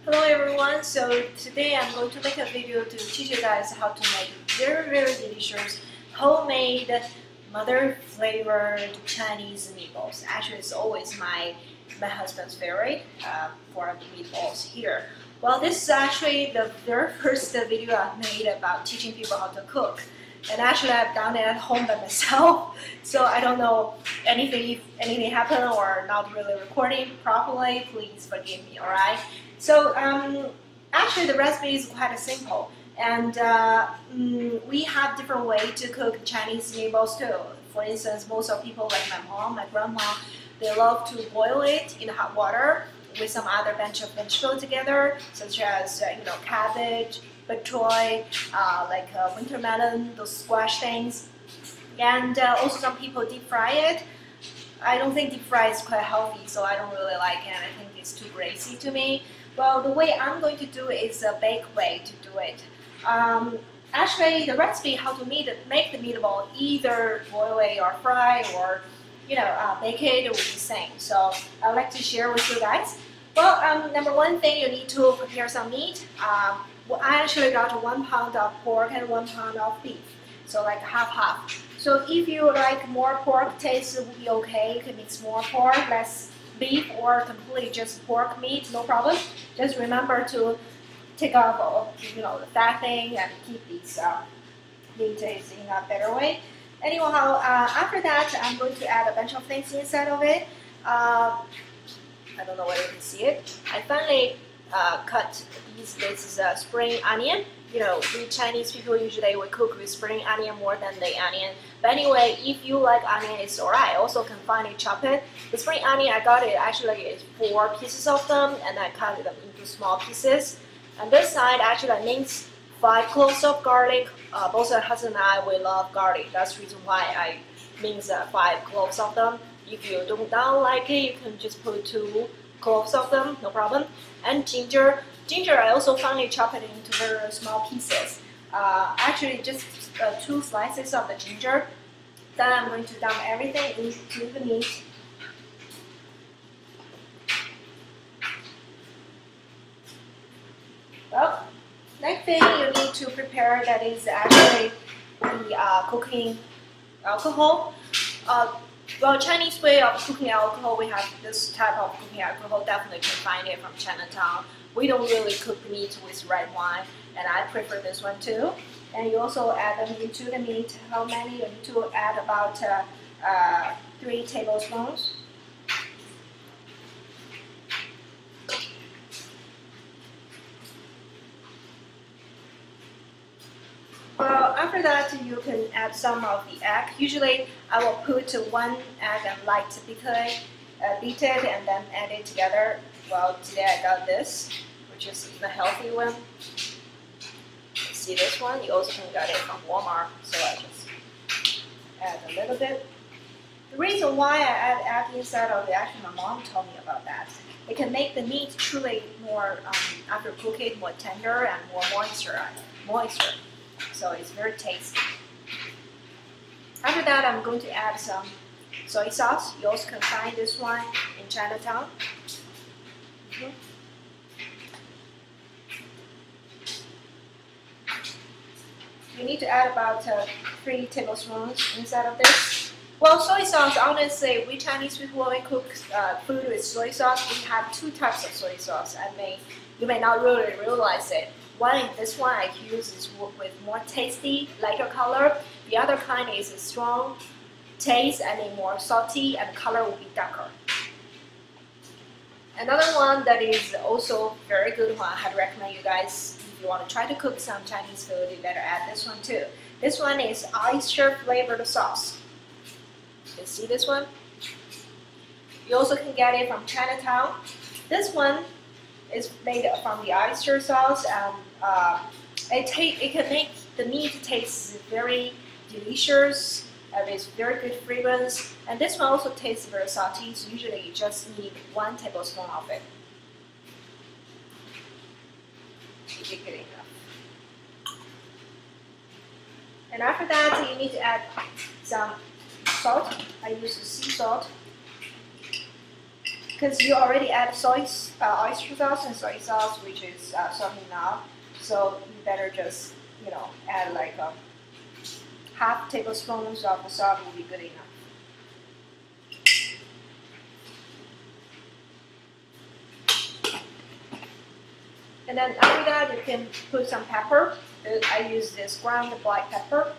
Hello everyone, so today I'm going to make a video to teach you guys how to make very delicious homemade mother flavored Chinese meatballs. Actually it's always my husband's favorite for the meatballs here. Well, this is actually the very first video I've made about teaching people how to cook. And actually I've done it at home by myself, so I don't know if anything happened or not really recording properly, please forgive me, alright? So actually the recipe is quite simple, and we have different ways to cook Chinese meatballs too. For instance, most of people like my mom, my grandma, they love to boil it in hot water with some other bunch of vegetables together, such as cabbage, bok choy, winter melon, those squash things, and also some people deep fry it. I don't think deep fry is quite healthy, so I don't really like it. I think it's too greasy to me. Well, the way I'm going to do it is a bake way to do it. Actually, the recipe how to make the meatball, either boil it or fry or bake it, will be the same. So I'd like to share with you guys. Well, number one thing, you need to prepare some meat. Well, I actually got 1 pound of pork and 1 pound of beef, so like half. So if you like more pork taste, it will be okay. You can mix more pork, less beef, or completely just pork meat, no problem. Just remember to take off all the fat thing and keep these meat in a better way. Anyhow, after that, I'm going to add a bunch of things inside of it. I don't know whether you can see it. I finally cut these. This is a spring onion. We Chinese people usually we cook with spring onion more than the onion. But anyway, if you like onion, it's alright. Also can finely chop it. The spring onion, I got it actually it's 4 pieces of them, and I cut them into small pieces. And this side, actually, I minced 5 cloves of garlic. Both my husband and I, we love garlic. That's the reason why I minced 5 cloves of them. If you don't like it, you can just put 2 cloves of them, no problem. And ginger. Ginger, I also finely chop it into very small pieces. Actually, just 2 slices of the ginger. Then I'm going to dump everything into the meat. Well, next thing you need to prepare, that is actually the cooking alcohol. Well, Chinese way of cooking alcohol, we have this type of cooking alcohol. Definitely can find it from Chinatown. We don't really cook meat with red wine, and I prefer this one too. And you also add them into the meat. How many? You need to add about 3 tablespoons. Well, after that, you can add some of the egg. Usually, I will put 1 egg and light beat it, and then add it together. Well, today I got this, which is the healthy one. You see this one? You also can get it from Walmart. So I just add a little bit. The reason why I add egg inside of it, actually my mom told me about that. It can make the meat truly more, after cooking, more tender and more moisture. So it's very tasty. After that, I'm going to add some soy sauce. You also can find this one in Chinatown. You need to add about 3 tablespoons inside of this. Well, soy sauce, honestly, we Chinese people, when we cook food with soy sauce, we have 2 types of soy sauce. You may not really realize it. One is this one I use is with more tasty, lighter color. The other kind is a strong taste and a more salty, and the color will be darker. Another one that is also very good one, I'd recommend you guys, if you want to try to cook some Chinese food, you better add this one too. This one is oyster flavored sauce. You see this one? You also can get it from Chinatown. This one is made from the oyster sauce, and it can make the meat taste very delicious. It's very good fragrance, and this one also tastes very salty. So usually you just need 1 tablespoon of it. If you get enough. And after that, you need to add some salt. I use sea salt. because you already add oyster sauce and soy sauce, which is salty now. So you better just add like half tablespoons of the salt will be good enough. And then after that, you can put some pepper. I use this ground black pepper.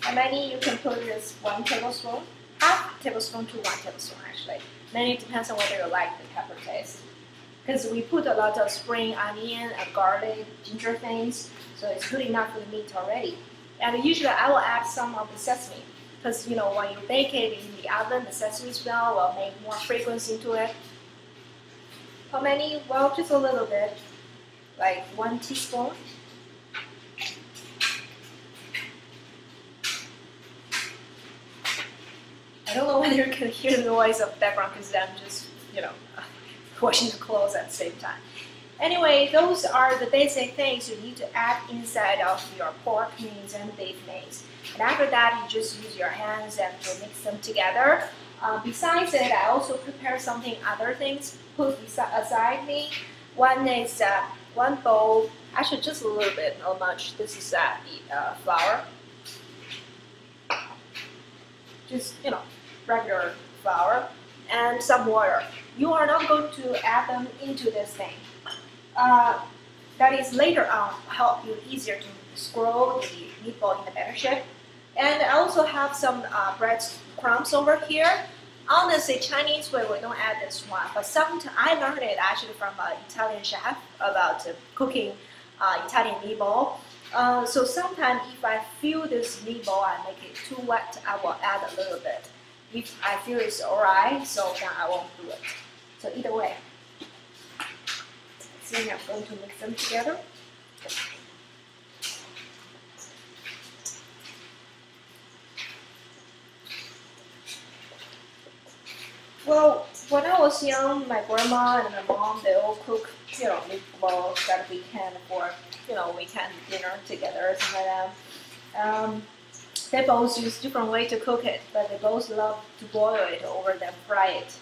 How many you can put this 1 tablespoon, half tablespoon to 1 tablespoon actually. Then it depends on whether you like the pepper taste. Because we put a lot of spring onion, garlic, ginger things, so it's good enough for the meat already. And usually I will add some of the sesame, because when you bake it in the oven, the sesame smell will make more fragrance into it. How many? Well, just a little bit, like 1 teaspoon. I don't know whether you can hear the noise of the background because I'm just, washing the clothes at the same time. Anyway, those are the basic things you need to add inside of your pork mince and beef mince. And after that, you just use your hands and to mix them together. Besides it, I also prepare other things put aside me. One is 1 bowl, actually just a little bit, not much. This is the flour. Just, regular flour and some water. You are not going to add them into this thing. That is later on help you easier to scroll the meatball in the better shape. And I also have some bread crumbs over here. Honestly, Chinese way we don't add this one, but I learned it actually from an Italian chef about cooking Italian meatball. So sometimes if I feel this meatball I make it too wet, I will add a little bit. If I feel it's alright, so then I won't do it. So either way, see, I'm going to mix them together. Well, when I was young, my grandma and my mom, they all cook, meatballs that we can for, weekend dinner together, something like that. They both use different way to cook it, but they both love to boil it over then fry it.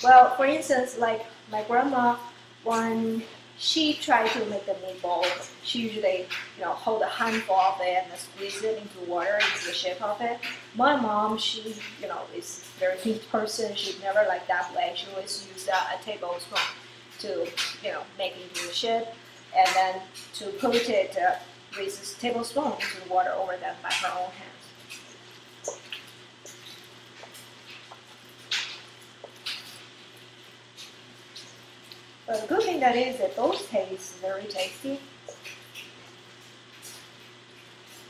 Well, for instance, like my grandma, when she tried to make the meatball, she usually, hold a handful of it and squeeze it into water into the shape of it. My mom, she, is a very neat person. She never like that way. She always used a tablespoon to, make it into the shape, and then to put it with this tablespoon into the water over them by her own hands. But the good thing that is that those taste very tasty.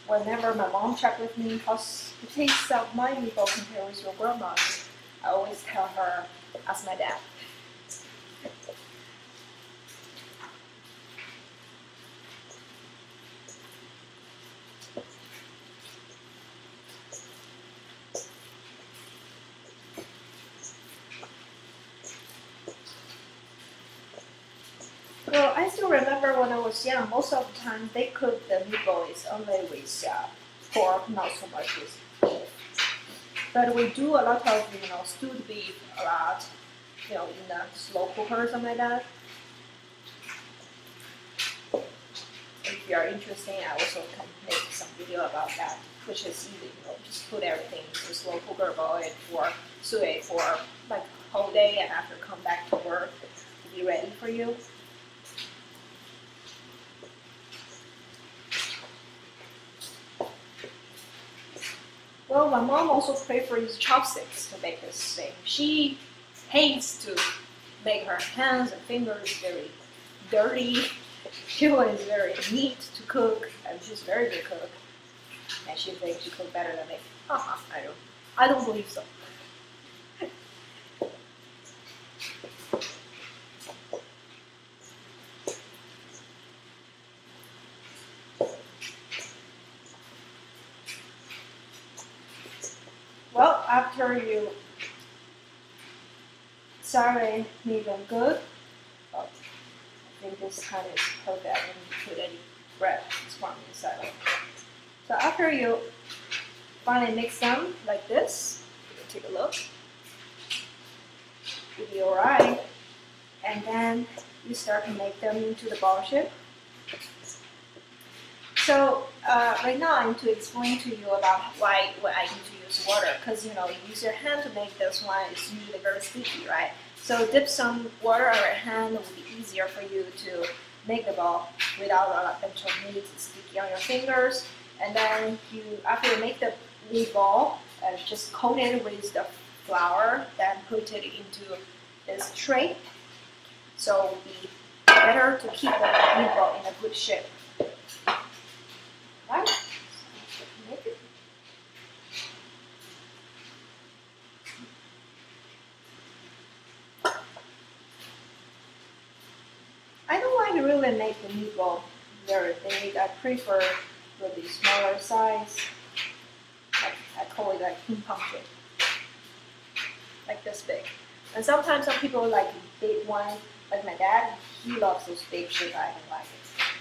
Whenever my mom checked with me how's the taste of my meatball compared with your grandma's, I always tell her, ask my dad. Well, I still remember when I was young, most of the time they cook the meatball is only with pork, not so much with beef. But we do a lot of, stewed beef a lot, in the slow cooker or something like that. If you are interested, I also can make some video about that, which is easy, just put everything into the slow cooker, boil it for, stew it for like a whole day, and after come back to work, to be ready for you. Well, my mom also prefers chopsticks to make this thing. She hates to make her hands and fingers very dirty. She was very neat to cook, and she's a very good cook. And she thinks she cooks better than me. I don't believe so. Well, after you separate them good, I think this kind of is perfect. I don't put any bread crumbs inside. So after you finally mix them like this, take a look. Should be alright. And then you start to make them into the ball shape. So right now I'm to explain to you about why I need to use water, because you know you use your hand to make this one. It's usually very sticky, right? So dip some water on your hand. It will be easier for you to make the ball without a bunch of meat sticky on your fingers. And then after you make the meatball, just coat it with the flour, then put it into this tray. So it will be better to keep the meatball in a good shape. Right? So make it. I don't like to really make the meatball very big. I prefer really smaller size. I call it like ping pong shape, like this big. And sometimes some people like big one, like my dad. He loves those big shape. I don't like it.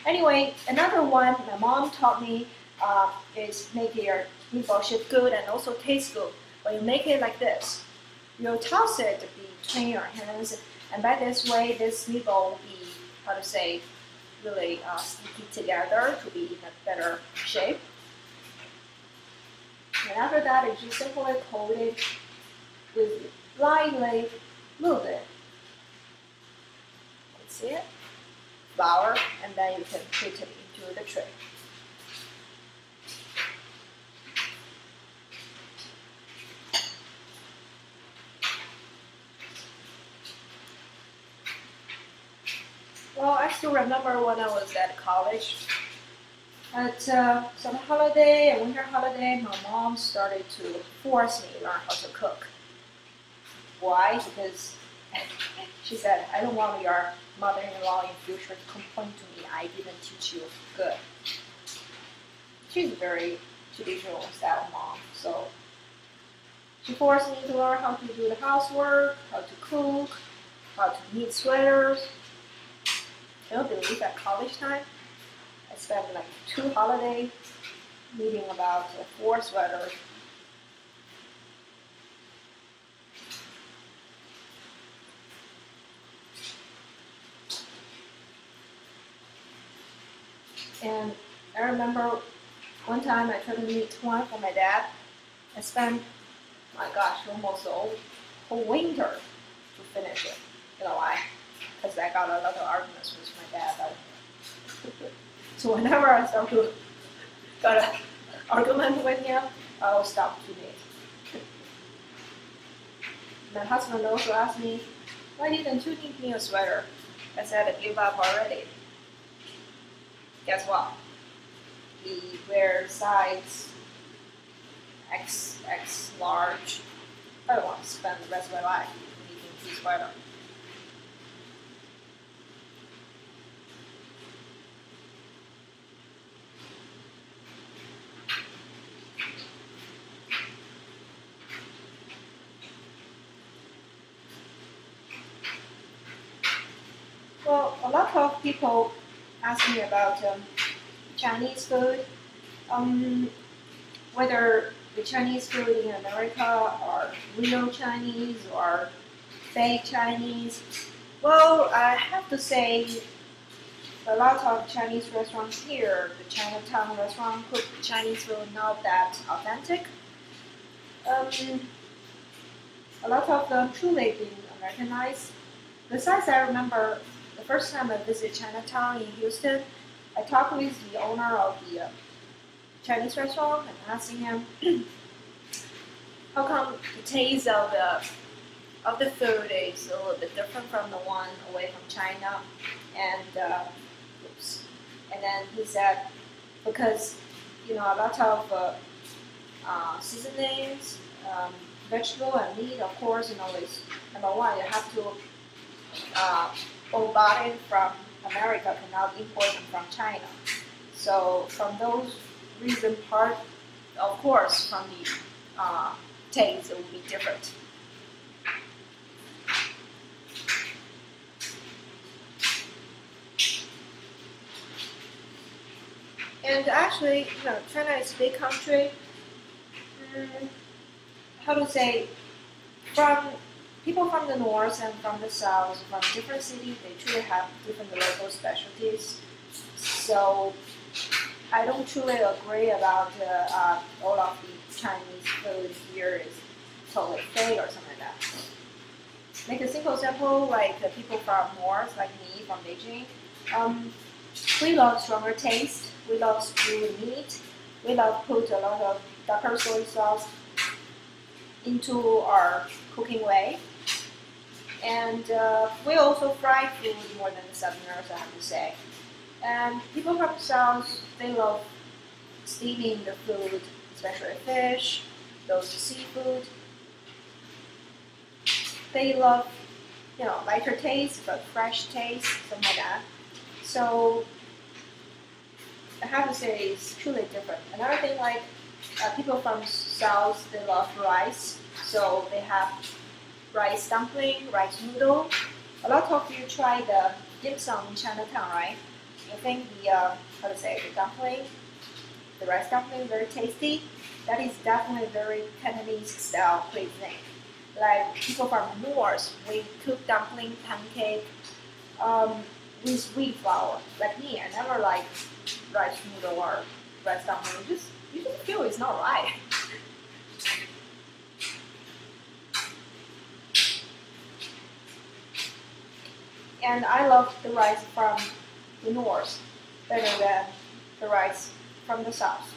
Anyway, another one my mom taught me is make your meatball shape good and also taste good. When you make it like this, you'll toss it between your hands, and by this way, this meatball will be, how to say, really sticky together to be in a better shape. And after that, you just simply coat it with lightly move it. You can see it? Flour, and then you can put it into the tray. Well, I still remember when I was at college. At some holiday, a winter holiday, my mom started to force me to learn how to cook. Why? Because she said, I don't want your mother-in-law in future to complain to me I didn't teach you good. She's a very traditional style mom, so she forced me to learn how to do the housework, how to cook, how to knit sweaters. Can you believe at college time, I spent like 2 holidays knitting about 4 sweaters. And I remember one time I tried to knit one for my dad. I spent, my gosh, almost the whole winter to finish it. You know why? Because I got a lot of arguments with my dad about it. So whenever I start to got an argument with him, I'll stop to knit. My husband also asked me, why didn't you knit me a sweater? I said I gave up already. Guess what? We wear size X large. I don't want to spend the rest of my life knitting 2 sweaters. Well, a lot of people ask me about Chinese food, whether the Chinese food in America are real Chinese or fake Chinese. Well, I have to say a lot of Chinese restaurants here, the Chinatown restaurant, cook Chinese food not that authentic. A lot of them truly being Americanized. Besides, I remember the first time I visited Chinatown in Houston, I talked with the owner of the Chinese restaurant and asking him, how come the taste of the food is a little bit different from the one away from China? And then he said, because a lot of seasonings, vegetable and meat, of course, is number one. You have to buy it from America, cannot import them from China. So from those reasons, of course, from the taste, it will be different. And actually, China is a big country. How to say, from people from the north and from the south, from different cities, they truly have different local specialties. So I don't truly agree about all of the Chinese food here is totally fake or something like that. Make a simple example, like people from north, like me from Beijing. We love stronger taste. We love stewed meat. We love put a lot of darker soy sauce into our cooking way. And we also fry food more than the Southerners, I have to say. And people from the south, they love steaming the food, especially fish, those seafood. They love, lighter taste, but fresh taste, something like that. So I have to say it's truly different. Another thing, like people from south, they love rice, so they have rice dumpling, rice noodle. A lot of you try the dim sum in Chinatown, right? I think the dumpling, the rice dumpling, very tasty. That is definitely very Cantonese style cuisine. Like people from north, we cook dumpling, pancake with wheat flour. Like me, I never like rice noodle or rice dumpling. You just feel it's not right. And I love the rice from the north better than the rice from the south.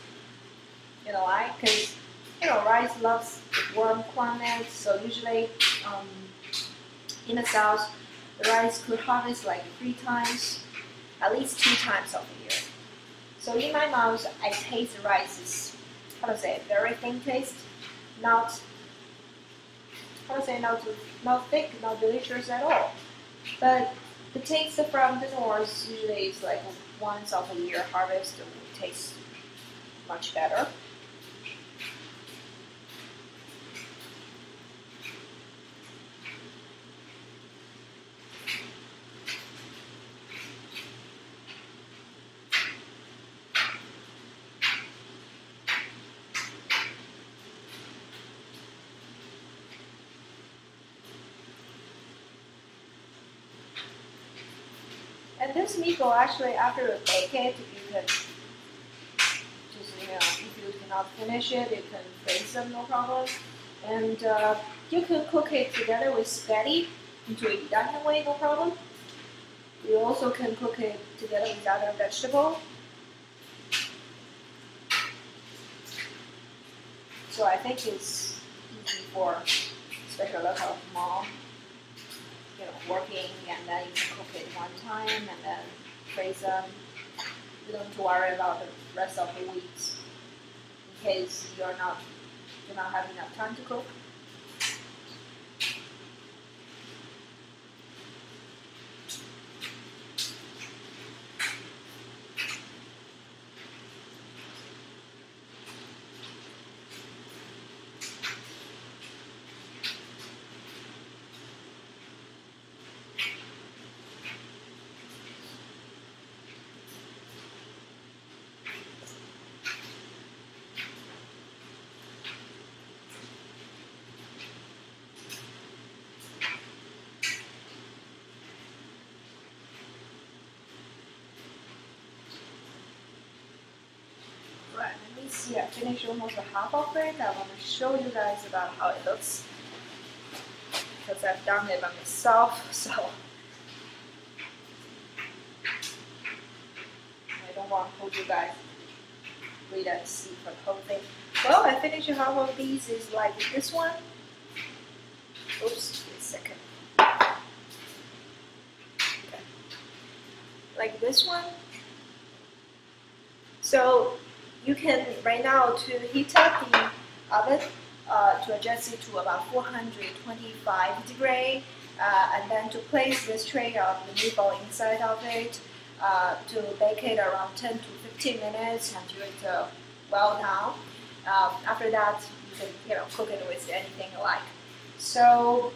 You know why? Because rice loves the warm climate, so usually in the south, the rice could harvest like 3 times, at least 2 times of the year. So in my mouth, I taste the rice is, very thin taste, not thick, not delicious at all. But the taste from the north usually is like once of a year harvest, it will taste much better. And this meatball, actually, after you bake it, you can just, if you cannot finish it, you can freeze them, no problem. And you can cook it together with spaghetti into a Italian way, no problem. You also can cook it together with other vegetable. So I think it's easy for, especially a lot of mom, working, and then you can cook it one time and then freeze them. You don't have to worry about the rest of the weeks in case you're not having enough time to cook. Right, let me see, I finished almost half of it. I want to show you guys about how it looks, because I've done it by myself, so I don't want to hold you guys read and see for the whole thing. Well, I finished half of these, is like this one. Oops, wait a second. Okay. Like this one. So you can, right now, to heat up the oven, to adjust it to about 425 degrees, and then to place this tray of the meatball inside of it, to bake it around 10 to 15 minutes until it's well done. After that, you can cook it with anything you like. So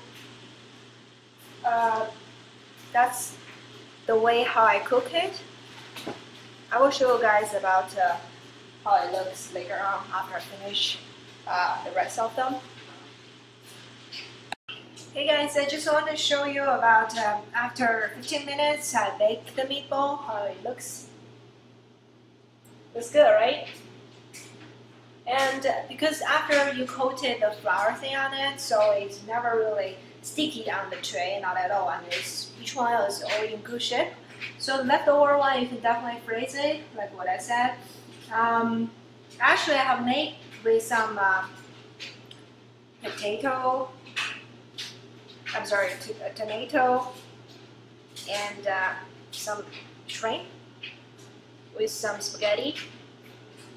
that's the way how I cook it. I will show you guys about how it looks later on after I finish the rest of them. Hey guys, I just want to show you about after 15 minutes I baked the meatball, how it looks. Looks good, right? And because after you coated the flour thing on it, so it's never really sticky on the tray, not at all. And each one is all in good shape. So the leftover one, you can definitely freeze it, like what I said. Actually, I have made with some tomato and some shrimp with some spaghetti.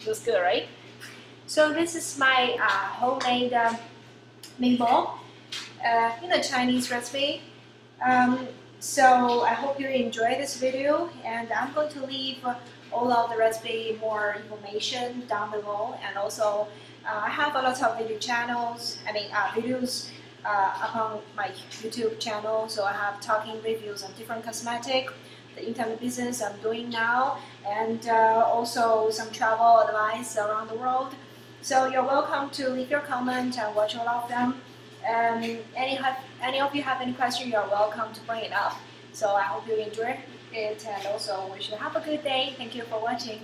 Looks good, right? So this is my homemade meatball in a Chinese recipe. So I hope you enjoy this video, and I'm going to leave all of the recipe more information down below, and also I have a lot of video channels, videos upon my YouTube channel. So I have talking reviews on different cosmetic, the internet business I'm doing now, and also some travel advice around the world. So you're welcome to leave your comment and watch all of them. Any of you have any question, you're welcome to bring it up. So I hope you enjoy it, and also wish you have a good day. Thank you for watching.